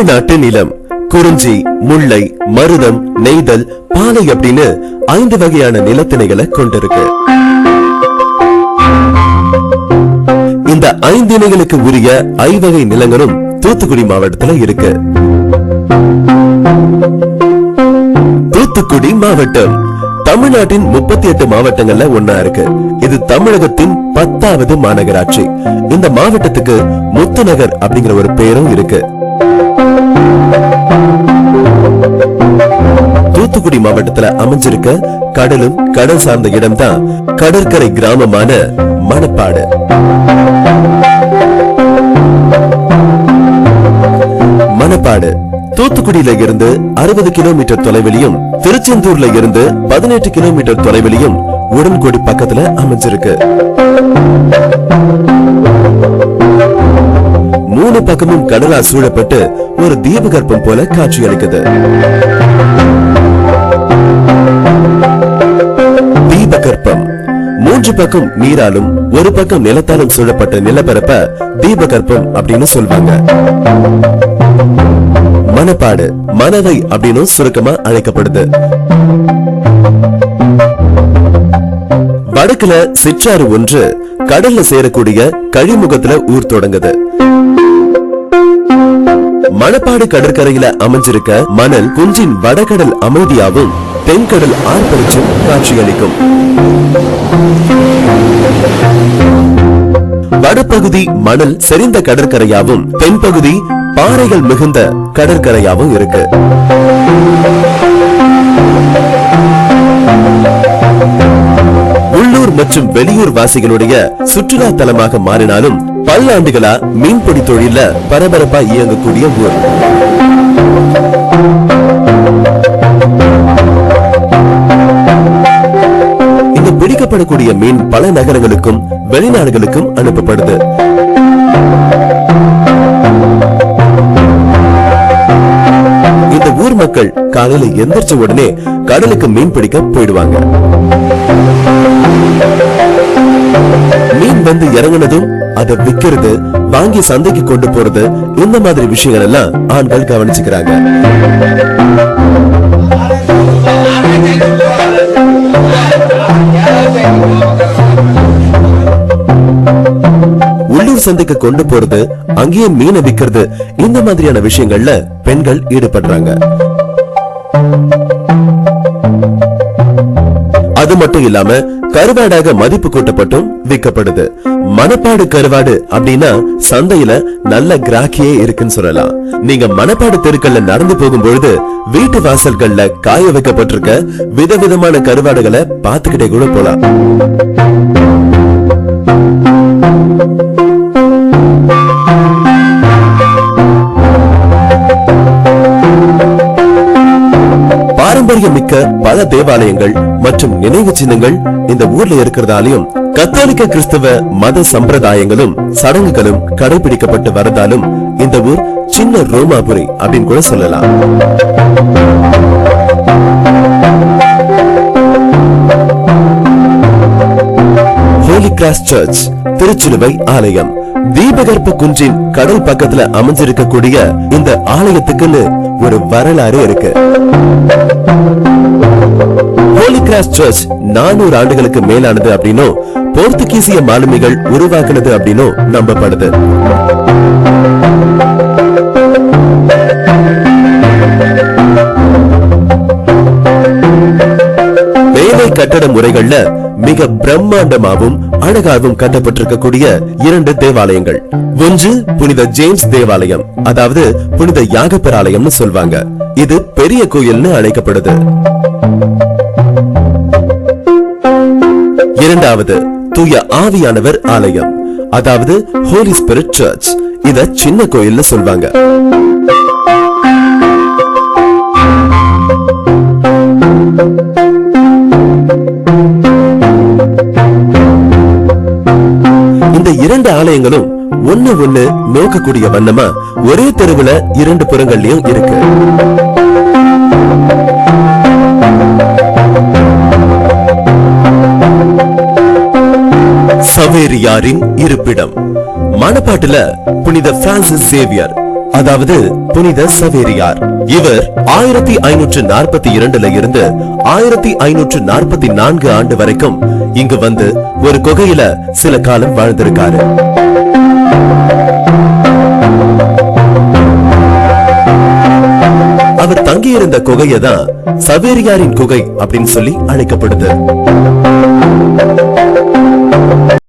தமிழ்நாட்டு நிலம் குறிஞ்சி, முல்லை, மருதம், நெய்தல், பாலை அப்படின்னு 5 வகையான நிலத்திணைகளை கொண்டிருக்கு. இந்த 5 இணைகளுக்கு உரிய ஐவகை நிலங்களும் தூத்துக்குடி மாவட்டத்துல இருக்கு. தூத்துக்குடி மாவட்டம் தமிழ்நாட்டின் 38 மாவட்டங்கள்ல ஒன்னா இருக்கு. இது தமிழகத்தின் 10வது மாநகராட்சி. இந்த மாவட்டத்துக்கு முத்துநகர் அப்படிங்கிற ஒரு பேரும் இருக்கு. தூத்துக்குடி மாவட்டத்துல அமைஞ்சிருக்க கடலும் கடல் சார்ந்த இடம் தான் கடற்கரை கிராமமான மணப்பாடு. மணப்பாடு தூத்துக்குடியில இருந்து 60 கிலோமீட்டர் தொலைவிலையும், திருச்செந்தூர்ல இருந்து 18 கிலோமீட்டர் தொலைவிலையும் உடன்குடி பக்கத்துல அமைஞ்சிருக்கு. 3 பக்கமும் கடலா சூழப்பட்டு ஒரு தீபகற்பம் போல காட்சி அளிக்குது. தீபகற்பம் 3 பக்கம் நீராலும் 1 பக்கம் நிலத்தாலும் சூழப்பட்ட நிலப்பரப்ப தீபகற்பம் அப்படின்னு சொல்வாங்க. மணப்பாடு மணவை அப்படின்னு சுருக்கமா அழைக்கப்படுது. வடக்குல சிற்றாறு ஒன்று கடல்ல சேரக்கூடிய கழிமுகத்துல ஊர் தொடங்குது. மணப்பாடு கடற்கரையில அமைஞ்சிருக்க மணல் குன்றின் வடகடல் அமைதியாவும் தென்கடல் ஆர்ப்பரிச்சும் காட்சியளிக்கும். வடபகுதி மணல் செறிந்த கடற்கரையாவும் தென்பகுதி பாறைகள் மிகுந்த கடற்கரையாவும் இருக்கு. உள்ளூர் மற்றும் வெளியூர் வாசிகளுடைய சுற்றுலா தலமாக மாறினாலும் பல்லாண்டுகளா மீன்பிடி தொழில பரபரப்பா இயங்கக்கூடிய ஊர். இந்த பிடிக்கப்படக்கூடிய மீன் பல நகரங்களுக்கும் வெளிநாடுகளுக்கும் அனுப்பப்படுது. இந்த ஊர் மக்கள் காலையில எந்திரிச்ச உடனே கடலுக்கு மீன் பிடிக்க போயிடுவாங்க. மீன் வந்து இறங்குனதும் அதை விக்கிறது, வாங்கி சந்தைக்கு கொண்டு போறது, இந்த மாதிரி விஷயங்கள் எல்லாம் ஆண்கள் கவனிச்சுக்கிறாங்க. உள்ளூர் சந்தைக்கு கொண்டு போறது, அங்கேயே மீனை விக்கிறது, இந்த மாதிரியான விஷயங்கள்ல பெண்கள் ஈடுபடுறாங்க. அது மட்டும் இல்லாம கருவாடாக மதிப்பு கூட்டப்பட்டும் விற்கப்படுது. மணப்பாடு கருவாடு அப்படின்னா சந்தையில நல்ல கிராக்கியே இருக்குன்னு சொல்லலாம். நீங்க மணப்பாடு தெருக்கள்ல நடந்து போகும்பொழுது வீட்டு வாசல்கள்ல காய வைக்கப்பட்டிருக்க விதவிதமான கருவாடுகளை பார்த்துக்கிட்டே கூட போலாம். பாரம்பரியம் மிக்க பல தேவாலயங்கள் மற்றும் நினைவு சின்னங்கள் இந்த ஊர்ல இருக்கிறதாலையும் கத்தோலிக்க கிறிஸ்தவ மத சம்பிரதாயங்களும் சடங்குகளும் கடைபிடிக்கப்பட்டு வரதாலும் இந்த ஊர் சின்ன ரோமாபுரி அப்படின்னு கூட சொல்லலாம். ஹோலி கிராஸ் சர்ச் திருச்சிலுவை ஆலயம் தீபகற்ப குன்றின் கடல் பக்கத்துல அமைஞ்சிருக்கக்கூடிய இந்த ஆலயத்துக்குன்னு ஒரு வரலாறு இருக்கு. ஹோலி கிராஸ் சர்ச் 400 ஆண்டுகளுக்கு மேலானது அப்படின்னும் போர்த்துகீசிய மாலுமிகள் உருவாக்குனது அப்படின்னும் நம்பப்படுது. வேலை கட்டட முறைகள்ல மிக பிரம்மாண்டமாகவும் அழகாகவும் கட்டப்பட்டிருக்கக்கூடிய 2 தேவாலயங்கள். ஒன்று புனித ஜேம்ஸ் தேவாலயம், அதாவது புனித யாகப்பர் ஆலயம்னு சொல்வாங்க. இது பெரிய கோயில்னு அழைக்கப்படுது. இரண்டாவது தூய ஆவியானவர் ஆலயம், அதாவது ஹோலி ஸ்பிரிட் சர்ச். இத சின்ன கோயில்னு சொல்வாங்க. இந்த 2 ஆலயங்களும் ஒண்ணு நோக்கக்கூடிய வண்ணமா ஒரே தெருவுல 2 புறங்கள்லயும் இருக்கு. சவேரியாரின் இருப்பிடம் மணப்பாட்டுல புனித பிரான்சிஸ் சேவியர் அதாவது புனித சவேரியார். இவர் 1542 இருந்து 1544 ஆண்டு வரைக்கும் இங்கு வந்து ஒரு குகையில சில காலம் வாழ்ந்திருக்காரு. அவர் தங்கியிருந்த குகையை தான் சவேரியாரின் குகை அப்படின்னு சொல்லி அழைக்கப்படுது.